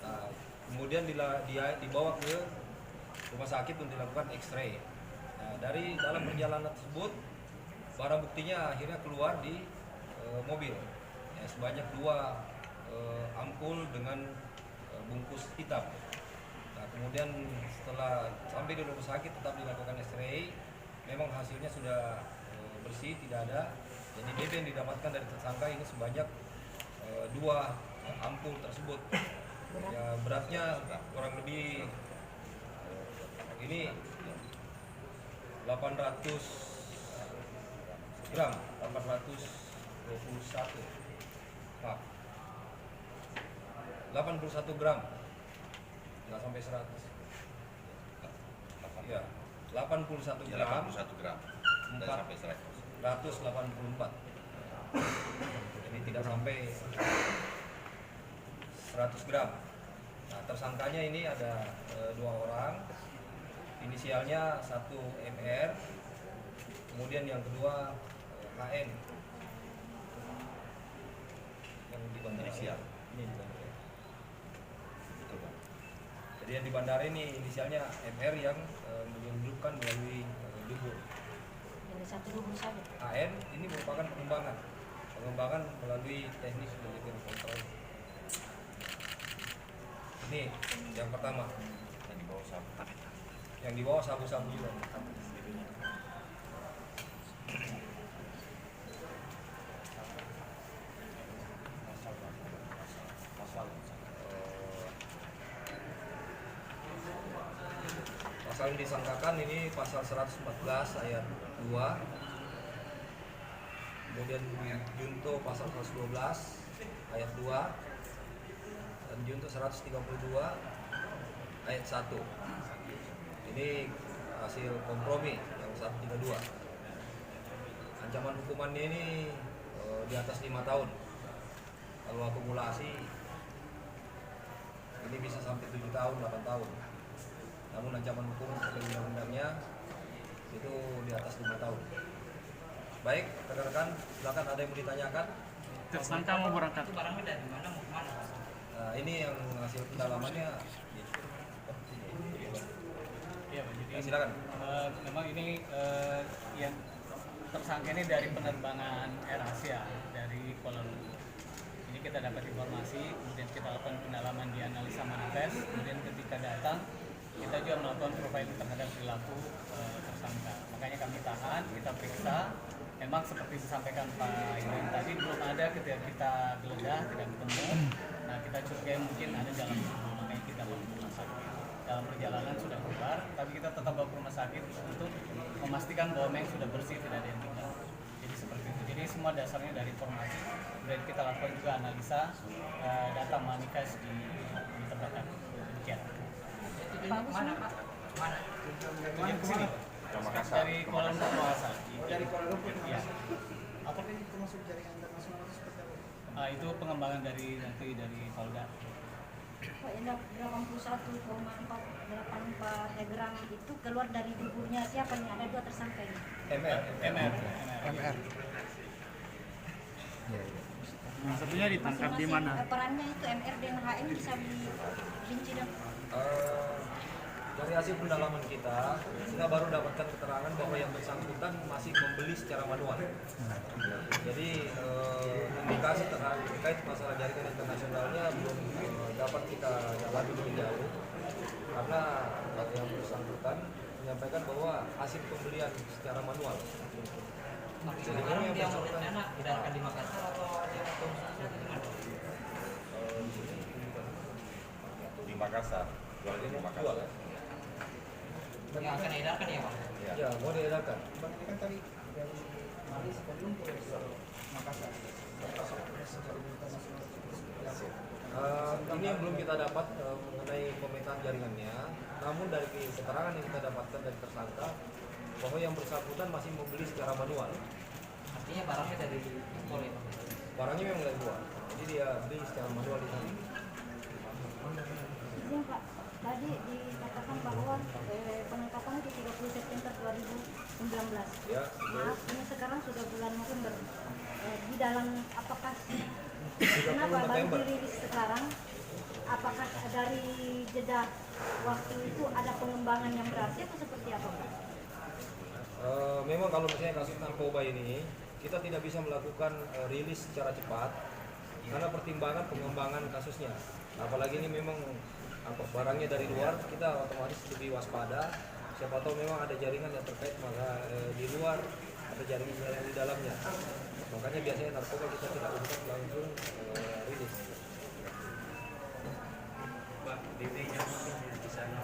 Nah, kemudian dibawa ke rumah sakit untuk dilakukan X-ray. Nah, dari dalam perjalanan tersebut barang buktinya akhirnya keluar di mobil. Ya, sebanyak 2 ampul dengan bungkus hitam. Nah, kemudian setelah sampai di rumah sakit tetap dilakukan X-ray, memang hasilnya sudah bersih, tidak ada. Jadi BB yang didapatkan dari tersangka ini sebanyak 2 ampul tersebut. Ya, beratnya kurang lebih ini 800 gram, 821, maaf, 81 gram, nggak sampai 100. Ya, 81 Ya, gram, 81 gram. Dan sampai 100. 484. Jadi tidak sampai 100 gram. Nah, tersangkanya ini ada 2 orang. Inisialnya 1 MR, kemudian yang kedua HN. Yang di bandara. Inisial. Ini di bandara. Betul, Bang. Jadi yang di bandara ini inisialnya MR yang menyelundupkan melalui dubur. Dari 1 dubur saja. HN ini merupakan pengembangan melalui teknik delivery control. Ini yang pertama. Dan di bawah sabu. Yang di bawah sabu-sabu juga. Pasal yang disangkakan ini pasal 114 ayat 2. Kemudian junto pasal 112 ayat 2 dan junto 132 ayat 1. Ini hasil kompromi yang 132. Ancaman hukumannya ini di atas 5 tahun. Kalau akumulasi ini bisa sampai 7 tahun, 8 tahun. Namun ancaman hukum oleh undang-undangnya itu di atas 5 tahun. Baik, rekan-rekan, silakan ada yang mau ditanyakan. Tersangka mau berangkat. Itu barangnya dari mana mau kemana, Pak? Nah, ini yang hasil pendalamannya. Iya, Pak. Jadi Ya, silakan. memang ini yang tersangka ini dari penerbangan Air Asia dari Kuala Lumpur. Ini kita dapat informasi, kemudian kita lakukan pendalaman di analisa manifest, kemudian ketika datang kita juga melakukan profiling terhadap perilaku tersangka. Makanya kami tahan, kita periksa. Memang seperti disampaikan Pak Iwan tadi, belum ada ketika kita geledah, tidak ketemu. Nah, kita curigai mungkin ada dalam tubuh, makanya kita bawa ke rumah sakit. Dalam perjalanan sudah keluar, tapi kita tetap bawa ke rumah sakit untuk memastikan bahwa memang sudah bersih, tidak ada yang tinggal. Jadi seperti itu. Jadi semua dasarnya dari informasi. Kemudian kita lakukan juga analisa data manifest di tembakan. Demikian. Itu mana, Pak? Mana? Tunjuk ke sini. Makassar. Dari Kuala Lumpur Makassar. Dari Kuala Lumpur. Iya. Apa ini termasuk jaringan internasional itu seperti apa? Itu pengembangan dari nanti dari Polda. Pak, yang 81,484 gram itu keluar dari duburnya siapa nih? Ada 2 tersangka ini. MR. Yang satunya ditangkap di mana? Perannya itu MR dan HN bisa dirinci dong. Dari hasil pendalaman kita baru dapatkan keterangan bahwa yang bersangkutan masih membeli secara manual. Jadi indikasi terkait masalah jaringan internasionalnya belum dapat kita dalami lebih jauh, karena yang bersangkutan menyampaikan bahwa hasil pembelian secara manual. Tapi Jadi sekarang yang dia bersangkutan berencana didapatkan di Makassar atau di Makassar di mana? Di Makassar. Jualnya di Makassar. Yang akan diedarkan ya, Pak? Ya, mau diedarkan. Bang, ini kan tadi dari Mali Kuala Lumpur ke Makassar. Ini yang belum kita dapat mengenai pemetaan jaringannya. Namun dari keterangan yang kita dapatkan dari tersangka bahwa yang bersangkutan masih membeli secara manual. Artinya barangnya dari impor ya, Pak? Barangnya memang dari luar, jadi dia beli secara manual di sana. Izin Pak, tadi dikatakan bahwa penangkapan di 30 September 2019. Ya, Maaf, ini sekarang sudah bulan November. Di dalam apakah kenapa baru November. dirilis sekarang? apakah dari jeda waktu itu ada pengembangan yang berarti atau seperti apa Pak? Memang kalau misalnya kasus narkoba ini kita tidak bisa melakukan rilis secara cepat karena pertimbangan pengembangan kasusnya. Apalagi ini memang barangnya dari luar, kita otomatis lebih waspada. Siapa tahu memang ada jaringan yang terkait, maka di luar ada jaringan di dalamnya. Makanya biasanya narkoba kita tidak ungkap langsung rilis. Mbak, DP-nya mungkin di sana.